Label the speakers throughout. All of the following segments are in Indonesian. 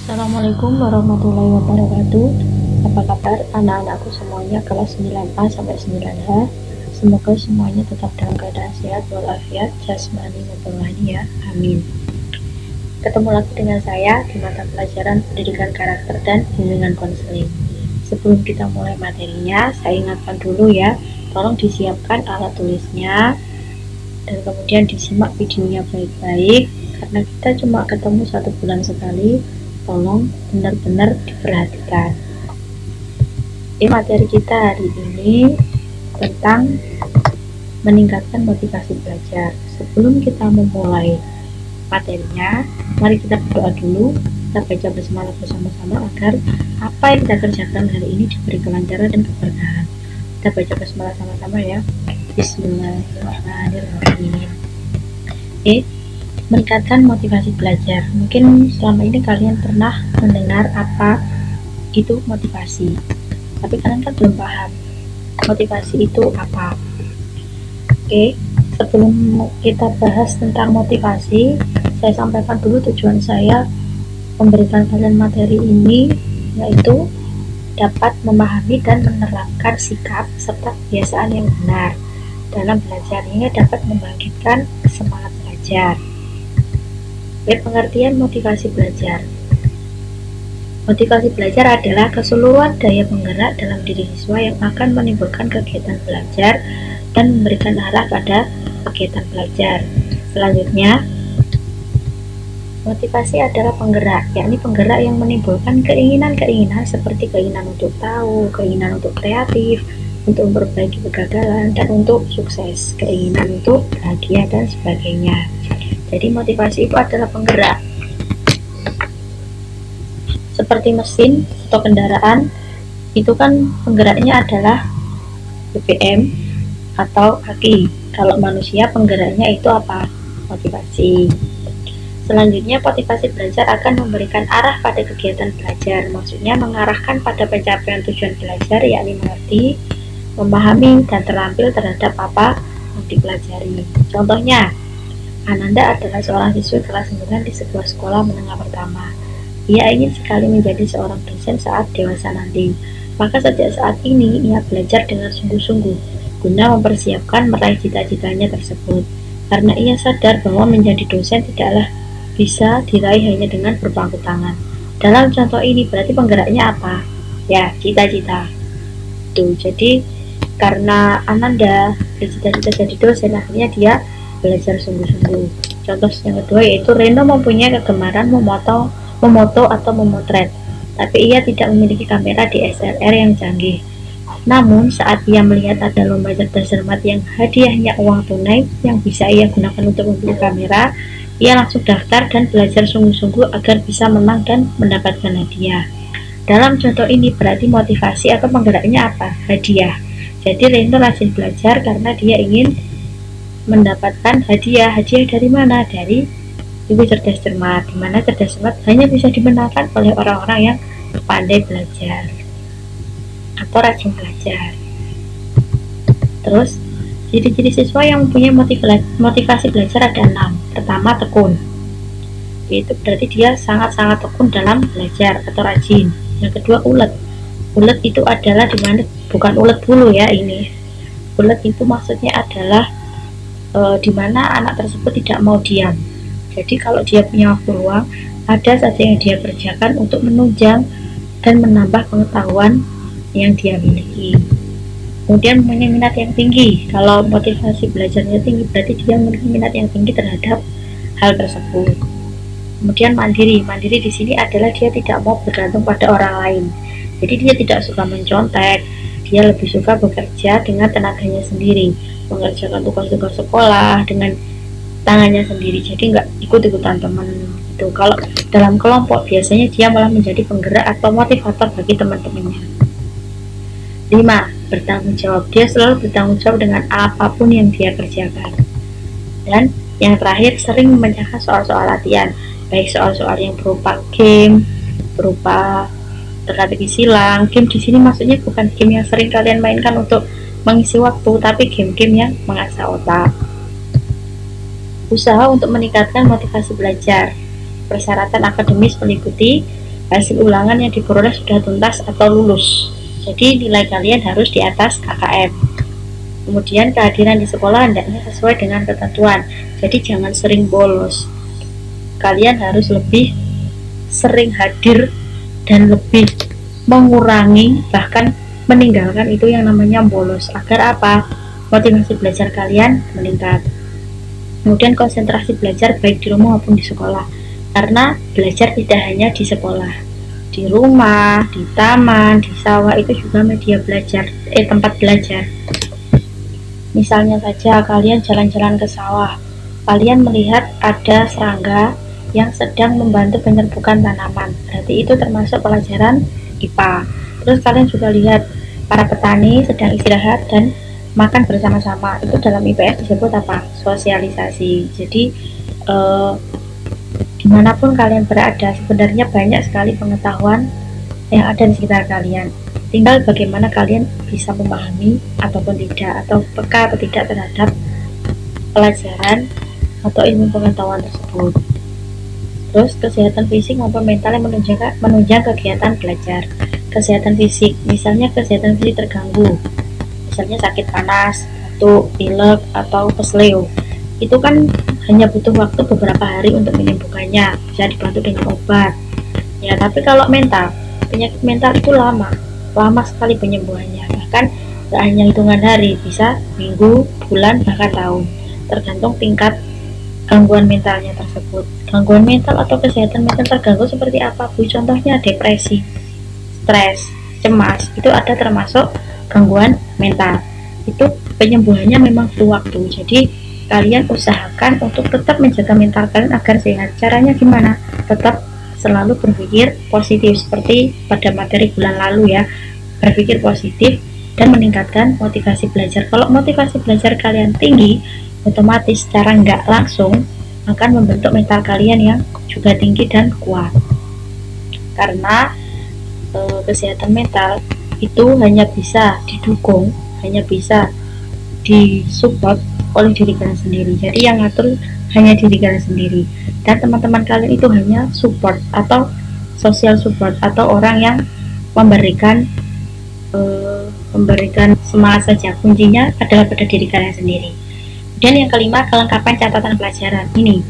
Speaker 1: Assalamualaikum warahmatullahi wabarakatuh. Apa kabar anak-anakku semuanya kelas 9A sampai 9H? Semoga semuanya tetap dalam keadaan sehat walafiat jasmani maupun rohani ya. Amin. Ketemu lagi dengan saya di mata pelajaran pendidikan karakter dan bimbingan konseling. Sebelum kita mulai materinya, saya ingatkan dulu ya, tolong disiapkan alat tulisnya dan kemudian disimak videonya baik-baik karena kita cuma ketemu 1 bulan sekali. Tolong benar-benar diperhatikan. Materi kita hari ini tentang meningkatkan motivasi belajar. Sebelum kita memulai materinya, mari kita berdoa dulu. Kita baca bersama-sama agar apa yang kita kerjakan hari ini diberi kelancaran dan keberkahan. Kita baca bersama-sama ya. Bismillahirrahmanirrahim. Meningkatkan motivasi belajar. Mungkin selama ini kalian pernah mendengar apa itu motivasi, tapi kalian kan belum paham motivasi itu apa. Sebelum kita bahas tentang motivasi, saya sampaikan dulu tujuan saya memberikan kalian materi ini, yaitu dapat memahami dan menerapkan sikap serta kebiasaan yang benar dalam belajar hingga dapat membangkitkan semangat belajar. Pengertian motivasi belajar. Motivasi belajar adalah keseluruhan daya penggerak dalam diri siswa yang akan menimbulkan kegiatan belajar dan memberikan arah pada kegiatan belajar. Selanjutnya, motivasi adalah penggerak, yakni penggerak yang menimbulkan keinginan-keinginan seperti keinginan untuk tahu, keinginan untuk kreatif, untuk memperbaiki kegagalan, dan untuk sukses, keinginan untuk bahagia, dan sebagainya. Jadi motivasi itu adalah penggerak. Seperti mesin atau kendaraan, itu kan penggeraknya adalah BBM atau aki. Kalau manusia penggeraknya itu apa? Motivasi. Selanjutnya, motivasi belajar akan memberikan arah pada kegiatan belajar. Maksudnya mengarahkan pada pencapaian tujuan belajar, yakni mengerti, memahami, dan terampil terhadap apa yang dipelajari. Contohnya, Ananda adalah seorang siswi kelas 9 di sebuah sekolah menengah pertama. Ia ingin sekali menjadi seorang dosen saat dewasa nanti. Maka sejak saat ini ia belajar dengan sungguh-sungguh guna mempersiapkan meraih cita-citanya tersebut. Karena ia sadar bahwa menjadi dosen tidaklah bisa diraih hanya dengan berpangku tangan. Dalam contoh ini berarti penggeraknya apa? Ya, cita-cita. Jadi karena Ananda bercita-cita jadi dosen, akhirnya dia belajar sungguh-sungguh. Contoh yang kedua yaitu Reno mempunyai kegemaran memoto atau memotret, tapi ia tidak memiliki kamera DSLR yang canggih. Namun saat ia melihat ada lomba cerdas cermat yang hadiahnya uang tunai yang bisa ia gunakan untuk membeli kamera, ia langsung daftar dan belajar sungguh-sungguh agar bisa menang dan mendapatkan hadiah. Dalam contoh ini berarti motivasi atau penggeraknya apa? Hadiah. Jadi Reno rajin belajar karena dia ingin mendapatkan hadiah. Hadiah dari mana? Dari ibu cerdas cermat, di mana cerdas cermat hanya bisa dimenangkan oleh orang-orang yang pandai belajar atau rajin belajar. Terus, ciri-ciri siswa yang mempunyai motivasi belajar ada 6. Pertama, tekun. Itu berarti dia sangat-sangat tekun dalam belajar atau rajin. Yang kedua, ulet. Ulet itu adalah dimana bukan ulet bulu ya ini. Ulet itu maksudnya adalah dimana anak tersebut tidak mau diam. Jadi kalau dia punya waktu luang, ada saja yang dia kerjakan untuk menunjang dan menambah pengetahuan yang dia miliki. Kemudian mempunyai minat yang tinggi. Kalau motivasi belajarnya tinggi, berarti dia memiliki minat yang tinggi terhadap hal tersebut. Kemudian mandiri. Mandiri di sini adalah dia tidak mau bergantung pada orang lain. Jadi dia tidak suka mencontek. Dia lebih suka bekerja dengan tenaganya sendiri, mengerjakan tugas-tugas sekolah dengan tangannya sendiri, jadi nggak ikut-ikutan teman gitu. Kalau dalam kelompok biasanya dia malah menjadi penggerak atau motivator bagi teman-temannya. 5. Bertanggung jawab. Dia selalu bertanggung jawab dengan apapun yang dia kerjakan. Dan yang terakhir, sering memecahkan soal-soal latihan, baik soal-soal yang berupa game, berupa teka-teki silang. Game di sini maksudnya bukan game yang sering kalian mainkan untuk mengisi waktu, tapi game-game yang mengasah otak. Usaha untuk meningkatkan motivasi belajar. Persyaratan akademis meliputi hasil ulangan yang diperoleh sudah tuntas atau lulus. Jadi nilai kalian harus di atas KKM. Kemudian kehadiran di sekolah hendaknya sesuai dengan ketentuan. Jadi jangan sering bolos. Kalian harus lebih sering hadir dan lebih mengurangi, bahkan meninggalkan itu yang namanya bolos. Agar apa? Motivasi belajar kalian meningkat. Kemudian konsentrasi belajar baik di rumah maupun di sekolah. Karena belajar tidak hanya di sekolah, di rumah, di taman, di sawah itu juga media belajar, tempat belajar. Misalnya saja kalian jalan-jalan ke sawah, kalian melihat ada serangga yang sedang membantu penyerbukan tanaman, berarti itu termasuk pelajaran IPA. Terus kalian juga lihat para petani sedang istirahat dan makan bersama-sama, itu dalam IPS disebut apa? Sosialisasi. Jadi dimanapun kalian berada, sebenarnya banyak sekali pengetahuan yang ada di sekitar kalian. Tinggal bagaimana kalian bisa memahami ataupun tidak, atau peka atau tidak terhadap pelajaran atau ilmu pengetahuan tersebut. Terus kesehatan fisik maupun mental yang menunjang kegiatan belajar. Kesehatan fisik, misalnya kesehatan fisik terganggu, misalnya sakit panas, batuk, pilek, atau kesleo, itu kan hanya butuh waktu beberapa hari untuk menyembuhkannya, bisa dibantu dengan obat. Ya, tapi kalau mental, penyakit mental itu lama sekali penyembuhannya, bahkan gak hanya hitungan hari, bisa minggu, bulan, bahkan tahun, tergantung tingkat gangguan mentalnya tersebut. Gangguan mental atau kesehatan mental terganggu seperti apa, Bu? Contohnya depresi, stres, cemas, itu ada termasuk gangguan mental. Itu penyembuhannya memang butuh waktu. Jadi kalian usahakan untuk tetap menjaga mental kalian agar sehat. Caranya gimana? Tetap selalu berpikir positif, seperti pada materi bulan lalu ya, berpikir positif dan meningkatkan motivasi belajar. Kalau motivasi belajar kalian tinggi, otomatis secara nggak langsung akan membentuk mental kalian yang juga tinggi dan kuat. Karena kesehatan mental itu hanya bisa didukung, hanya bisa disupport oleh diri kalian sendiri. Jadi yang ngatur hanya diri kalian sendiri, dan teman-teman kalian itu hanya support atau social support, atau orang yang memberikan semangat saja. Kuncinya adalah pada diri kalian sendiri. Dan yang kelima, kelengkapan catatan pelajaran. Ini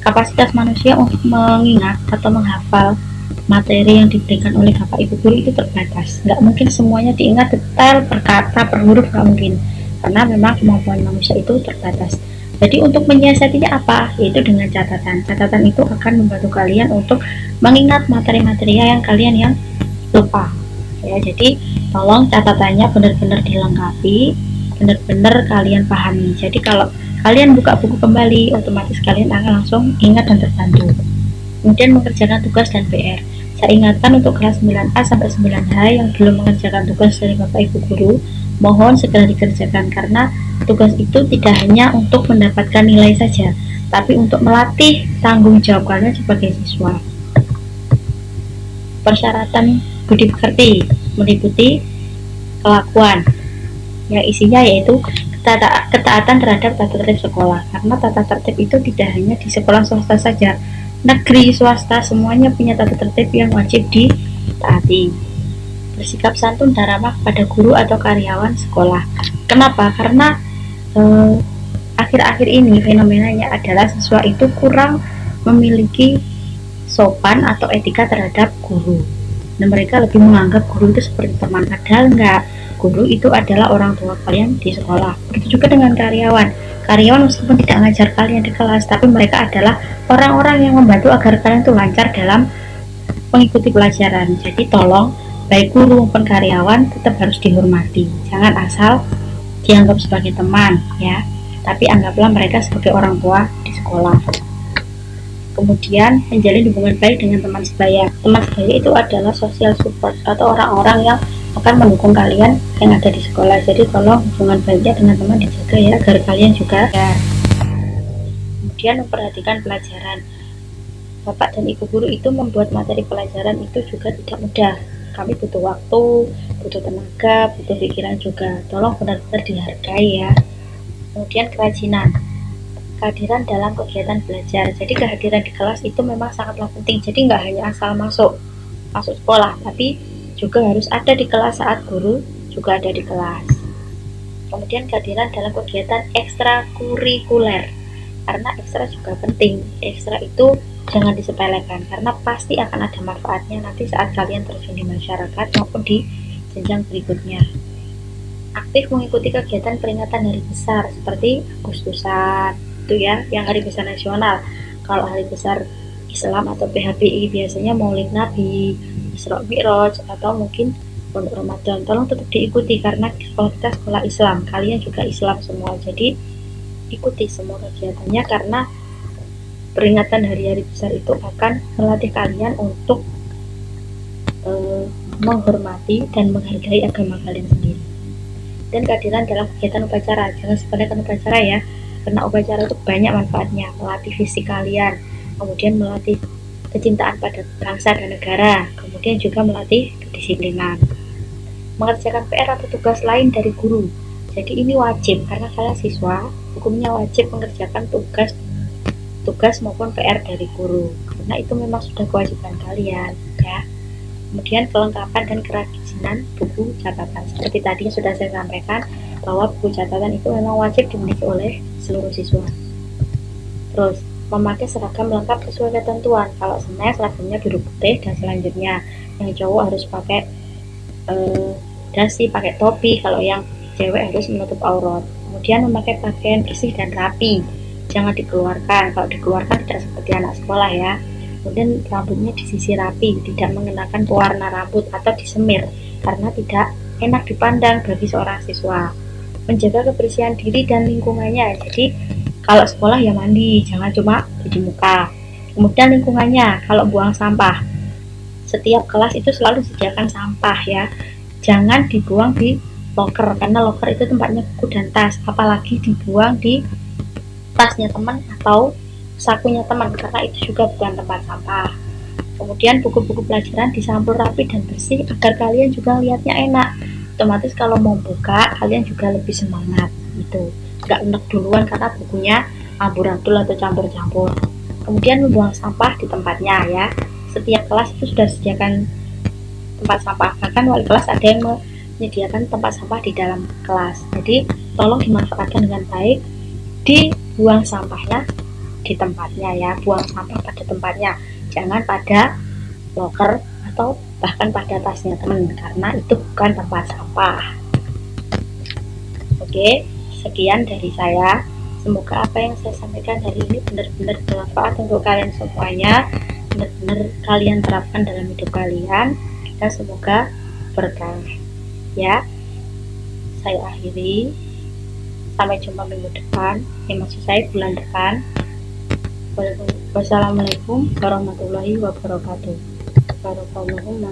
Speaker 1: kapasitas manusia untuk mengingat atau menghafal materi yang diberikan oleh Bapak Ibu guru itu terbatas. Nggak mungkin semuanya diingat detail per kata, per huruf, nggak mungkin. Karena memang kemampuan manusia itu terbatas. Jadi untuk menyiasatinya apa? Yaitu dengan catatan. Catatan itu akan membantu kalian untuk mengingat materi-materi yang kalian lupa. Ya, jadi tolong catatannya benar-benar dilengkapi, benar-benar kalian pahami. Jadi kalau kalian buka buku kembali, otomatis kalian akan langsung ingat dan terbantu. Kemudian mengerjakan tugas dan PR. Saya ingatkan untuk kelas 9A sampai 9H yang belum mengerjakan tugas dari Bapak Ibu guru, mohon segera dikerjakan, karena tugas itu tidak hanya untuk mendapatkan nilai saja, tapi untuk melatih tanggung jawab kalian sebagai siswa. Persyaratan budi pekerti meliputi kelakuan yang isinya yaitu ketaatan terhadap tata tertib sekolah, karena tata tertib itu tidak hanya di sekolah swasta saja, negeri, swasta, semuanya punya tata tertib yang wajib ditaati. Bersikap santun dan ramah pada guru atau karyawan sekolah. Kenapa? Karena akhir-akhir ini fenomenanya adalah siswa itu kurang memiliki sopan atau etika terhadap guru. Dan mereka lebih menganggap guru itu seperti teman, padahal enggak. Guru itu adalah orang tua kalian di sekolah. Begitu juga dengan karyawan. Karyawan meskipun tidak mengajar kalian di kelas, tapi mereka adalah orang-orang yang membantu agar kalian itu lancar dalam mengikuti pelajaran. Jadi tolong, baik guru maupun karyawan tetap harus dihormati. Jangan asal dianggap sebagai teman ya, tapi anggaplah mereka sebagai orang tua di sekolah. Kemudian menjalin hubungan baik dengan teman sebaya. Teman sebaya itu adalah social support atau orang-orang yang akan mendukung kalian yang ada di sekolah. Jadi tolong hubungan baiknya dengan teman dijaga ya, agar kalian juga ya. Kemudian memperhatikan pelajaran. Bapak dan Ibu guru itu membuat materi pelajaran itu juga tidak mudah. Kami butuh waktu, butuh tenaga, butuh pikiran juga. Tolong benar-benar dihargai ya. Kemudian kerajinan, kehadiran dalam kegiatan belajar. Jadi kehadiran di kelas itu memang sangatlah penting. Jadi nggak hanya asal masuk, masuk sekolah, tapi juga harus ada di kelas saat guru juga ada di kelas. Kemudian kehadiran dalam kegiatan ekstrakurikuler, karena ekstra juga penting. Ekstra itu jangan disepelekan karena pasti akan ada manfaatnya nanti saat kalian terjun di masyarakat maupun di jenjang berikutnya. Aktif mengikuti kegiatan peringatan hari besar seperti Agustusan itu ya, yang hari besar nasional. Kalau hari besar Islam atau PHBI biasanya Maulid Nabi, Isra Mi'raj, atau mungkin Pondok Ramadan. Tolong tetap diikuti karena sekolah kita sekolah Islam, kalian juga Islam semua, jadi ikuti semua kegiatannya karena peringatan hari-hari besar itu akan melatih kalian untuk menghormati dan menghargai agama kalian sendiri. Dan kehadiran dalam kegiatan upacara, jangan sepelekan upacara ya, karena upacara itu banyak manfaatnya, melatih fisik kalian, kemudian melatih kecintaan pada bangsa dan negara, kemudian juga melatih kedisiplinan. Mengerjakan PR atau tugas lain dari guru, jadi ini wajib karena kalian siswa, hukumnya wajib mengerjakan tugas maupun PR dari guru, karena itu memang sudah kewajiban kalian ya. Kemudian kelengkapan dan kerajinan buku catatan, seperti tadi sudah saya sampaikan bahwa buku catatan itu memang wajib dimiliki oleh seluruh siswa. Terus memakai seragam lengkap sesuai ketentuan, kalau sebenarnya seragamnya biru putih, dan selanjutnya yang cowok harus pakai dasi, pakai topi, kalau yang cewek harus menutup aurat. Kemudian memakai pakaian bersih dan rapi, jangan dikeluarkan, kalau dikeluarkan tidak seperti anak sekolah ya. Kemudian rambutnya disisir rapi, tidak mengenakan pewarna rambut atau disemir karena tidak enak dipandang bagi seorang siswa. Menjaga kebersihan diri dan lingkungannya, jadi kalau sekolah ya mandi, jangan cuma cuci muka. Kemudian lingkungannya, kalau buang sampah, setiap kelas itu selalu sediakan sampah ya, jangan dibuang di loker karena loker itu tempatnya buku dan tas, apalagi dibuang di tasnya teman atau sakunya teman karena itu juga bukan tempat sampah. Kemudian buku-buku pelajaran disampul rapi dan bersih agar kalian juga lihatnya enak, otomatis kalau mau buka kalian juga lebih semangat gitu, nggak enek duluan karena bukunya amburadul atau campur-campur. Kemudian membuang sampah di tempatnya ya, setiap kelas itu sudah sediakan tempat sampah, bahkan wali kelas ada yang menyediakan tempat sampah di dalam kelas, jadi tolong dimanfaatkan dengan baik, dibuang sampahnya di tempatnya ya, buang sampah pada tempatnya, jangan pada loker atau bahkan pada tasnya teman karena itu bukan tempat sampah. Oke, sekian dari saya, semoga apa yang saya sampaikan hari ini benar-benar bermanfaat untuk kalian semuanya, benar-benar kalian terapkan dalam hidup kalian, dan semoga berkah ya. Saya akhiri, sampai jumpa minggu depan, maksud saya bulan depan. Wassalamualaikum warahmatullahi wabarakatuh. Barakallahu